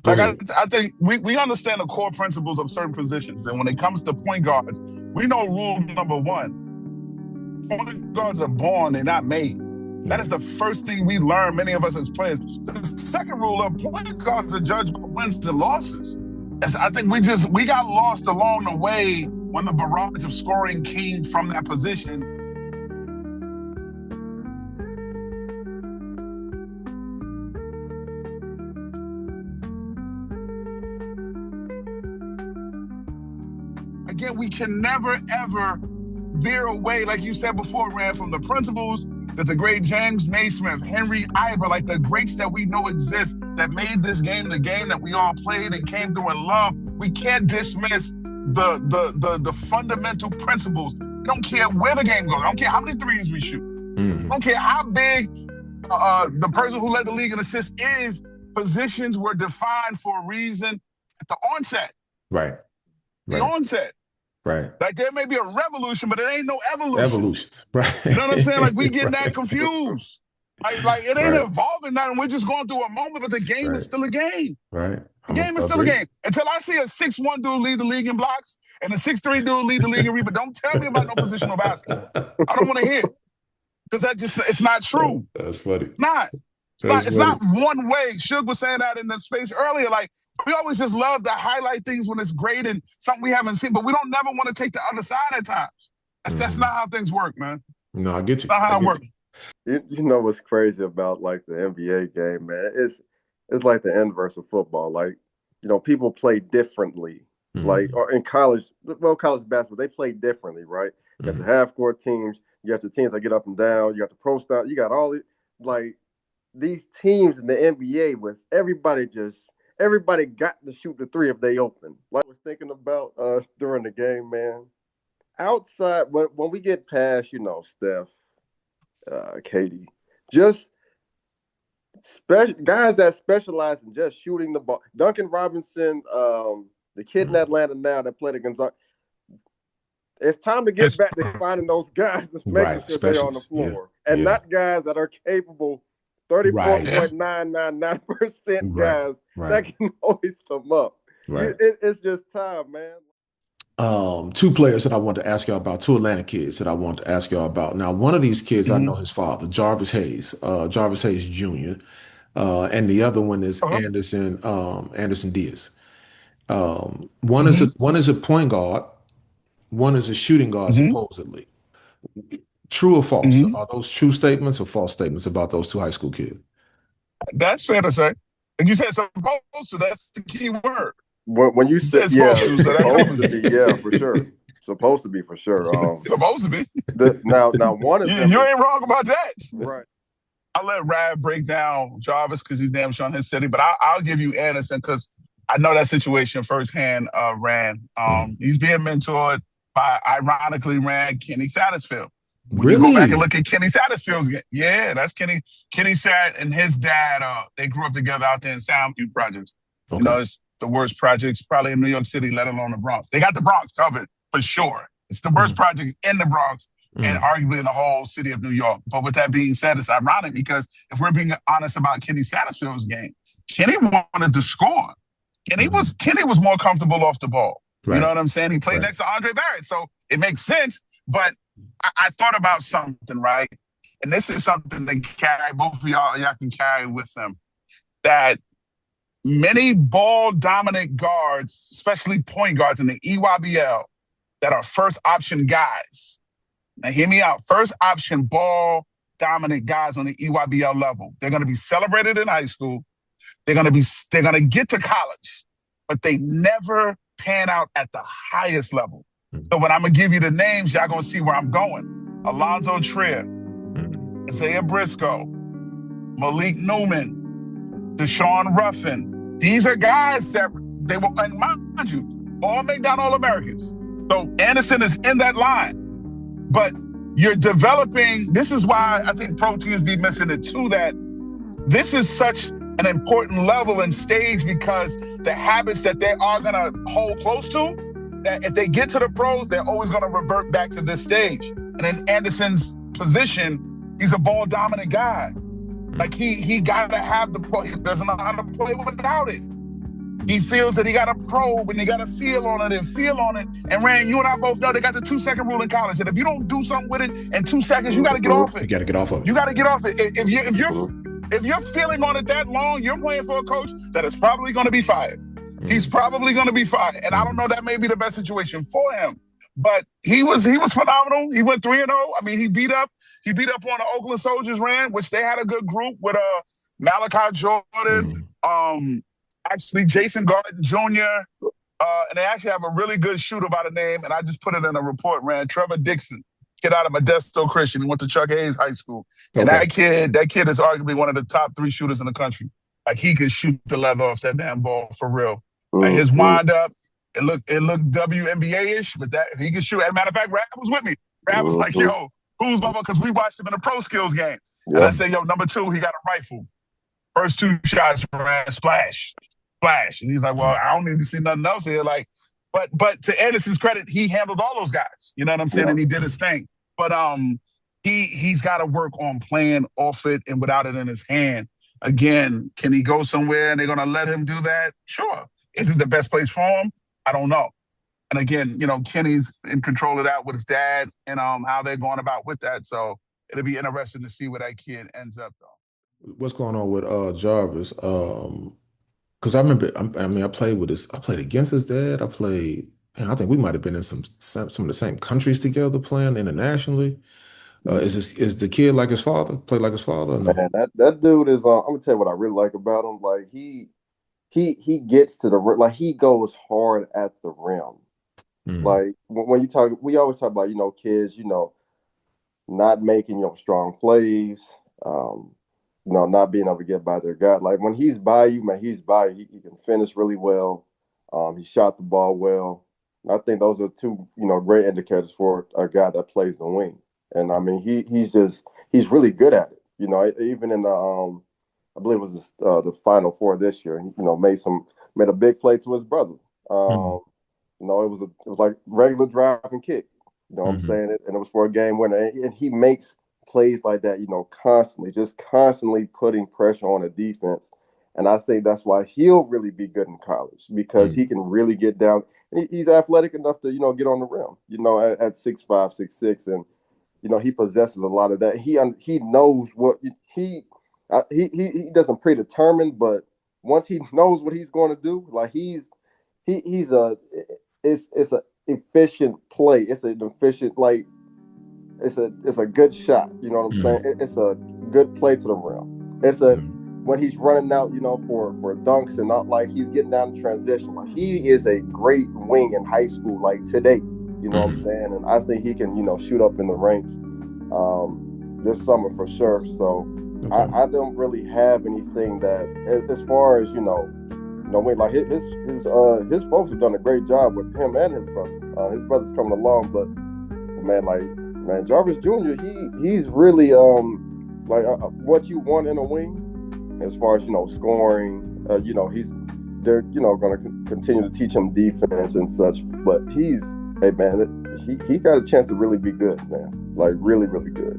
Go Like ahead. I think we understand the core principles of certain positions, and when it comes to point guards, we know rule number one: point guards are born; they're not made. That is the first thing we learn, many of us as players. The second rule of point guards are judged by wins and losses. I think we got lost along the way when the barrage of scoring came from that position. Again, we can never, ever veer away, like you said before, Rand, from the principles that the great James Naismith, Henry Iver, like the greats that we know exist, that made this game the game that we all played and came through and loved. We can't dismiss the fundamental principles. I don't care where the game goes. I don't care how many threes we shoot. I don't care how big the person who led the league in assists is. Positions were defined for a reason at the onset. Right. The onset. Right. Like there may be a revolution, but it ain't no evolution. Evolutions. Right. You know what I'm saying? Like we get that confused. Like it ain't evolving nothing. We're just going through a moment, but the game is still a game. Right. The game is still a game. Until I see a 6'1" dude lead the league in blocks and a 6'3" dude lead the league in rebound, don't tell me about no positional basketball. I don't want to hear it. Because it's not true. That's funny. It's not one way. Suge was saying that in the space earlier. Like, we always just love to highlight things when it's great and something we haven't seen, but we don't never want to take the other side at times. That's not how things work, man. No, I get you. That's not how it works. You know what's crazy about like the NBA game, man? It's like the inverse of football. Like, you know, people play differently. Like, or in college basketball, they play differently, right? You got the half-court teams, you got the teams that get up and down, you got the pro style, you got all the like these teams in the NBA with everybody got to shoot the three if they open. Like I was thinking about during the game, man. Outside, when we get past, you know, Steph, Katie, just guys that specialize in just shooting the ball. Duncan Robinson, the kid in Atlanta now that played against Gonzaga. It's time to get back to finding those guys and making sure they're on the floor. And not guys that are capable 34.999% guys that can hoist them up. It's just time, man. Two players that I want to ask y'all about, two Atlanta kids that I want to ask y'all about. Now, one of these kids, I know his father, Jarvis Hayes Jr., and the other one is Anderson Diaz. One is a point guard, one is a shooting guard, supposedly. True or false? Are those true statements or false statements about those two high school kids? That's fair to say. And you said supposed to, that's the key word. When you said supposed to be, for sure. Supposed to be for sure. Supposed to be. Now one is you ain't wrong about that. Right. I'll let Rav break down Jarvis because he's damn sure in his city, but I'll give you Anderson because I know that situation firsthand, Rand. He's being mentored by, ironically, Rand, Kenny Satterfield. When you go back and look at Kenny Satterfield's game, that's Kenny. Kenny Sat and his dad, they grew up together out there in Soundview Projects. You know, it's the worst projects probably in New York City, let alone the Bronx. They got the Bronx covered for sure. It's the worst project in the Bronx and arguably in the whole city of New York. But with that being said, it's ironic because if we're being honest about Kenny Satterfield's game, Kenny wanted to score. Kenny was more comfortable off the ball. You know what I'm saying? He played next to Andre Barrett, so it makes sense. But I thought about something, right? And this is something that both of y'all can carry with them. That many ball-dominant guards, especially point guards in the EYBL, that are first-option guys. Now, hear me out. First-option ball-dominant guys on the EYBL level. They're going to be celebrated in high school. They're going to get to college, but they never pan out at the highest level. So when I'm going to give you the names, y'all going to see where I'm going. Alonzo Trier, Isaiah Briscoe, Malik Newman, Deshaun Ruffin. These are guys that they will, and mind you, all make down All-Americans. So Anderson is in that line. But you're developing, this is why I think pro teams be missing it too, that this is such an important level and stage because the habits that they are going to hold close to, that if they get to the pros, they're always going to revert back to this stage. And in Anderson's position, he's a ball-dominant guy. Like, he got to have the ball. He doesn't know how to play without it. He feels that he got to probe and he got to feel on it and feel on it. And Rand, you and I both know they got the 2-second rule in college. And if you don't do something with it in 2 seconds, you got to get off it. You got to get off of it. You got to get off it. If you're feeling on it that long, you're playing for a coach that is probably going to be fired. He's probably going to be fired. And I don't know, that may be the best situation for him. But he was phenomenal. He went 3-0. I mean, he beat up on the Oakland Soldiers, Rand, which they had a good group with Malachi Jordan, actually Jason Garden Jr., and they actually have a really good shooter by the name, and I just put it in a report, Rand, Trevor Dixon, kid out of Modesto Christian. He went to Chuck Hayes High School. And that kid is arguably one of the top 3 shooters in the country. Like, he could shoot the leather off that damn ball for real. Like, his wind up, it looked WNBA-ish, but that he could shoot. As a matter of fact, Rab was with me. Rab was like, yo, who's Bubba? Because we watched him in a pro skills game. And I said, yo, number 2, he got a rifle. First 2 shots, Rand, splash. And he's like, well, I don't need to see nothing else here. Like, but to Anderson's credit, he handled all those guys. You know what I'm saying? And he did his thing. But he's got to work on playing off it and without it in his hand. Again, can he go somewhere and they're going to let him do that? Sure. Is it the best place for him? I don't know. And again, Kenny's in control of that with his dad and how they're going about with that. So it'll be interesting to see where that kid ends up, though. What's going on with Jarvis? Because I remember, I played against his dad. I think we might have been in some of the same countries together playing internationally. Is the kid like his father? Play like his father? Or no? Man, that dude is. I'm gonna tell you what I really like about him. Like, he gets to the, like, he goes hard at the rim. Like, when you talk, we always talk about kids, not making strong plays. Not being able to get by their guy. Like, when he's by you, man, he's by you. He can finish really well. He shot the ball well. I think those are 2, great indicators for a guy that plays the wing. And I mean, he's really good at it. Even in the I believe it was the Final Four this year. He, made a big play to his brother. It was like regular drive and kick. You know what I'm saying? And it was for a game winner. And he makes plays like that, constantly putting pressure on the defense. And I think that's why he'll really be good in college, because he can really get down. And he's athletic enough to, get on the rim, at 6'5", 6'6", and he possesses a lot of that. He knows what he doesn't predetermine, but once he knows what he's going to do, like, it's an efficient play. It's an efficient, like, it's a good shot. You know what I'm saying? It's a good play to the rim. It's when he's running out, for dunks and not, like, he's getting down in transition. Like, he is a great wing in high school, like today. You know what I'm saying? And I think he can, shoot up in the ranks this summer for sure. So I don't really have anything that, as far as like, his folks have done a great job with him and his brother. His brother's coming along, but man, Jarvis Jr. He's really what you want in a wing, as far as scoring. They're going to continue to teach him defense and such, but he got a chance to really be good, man. Like, really, really good.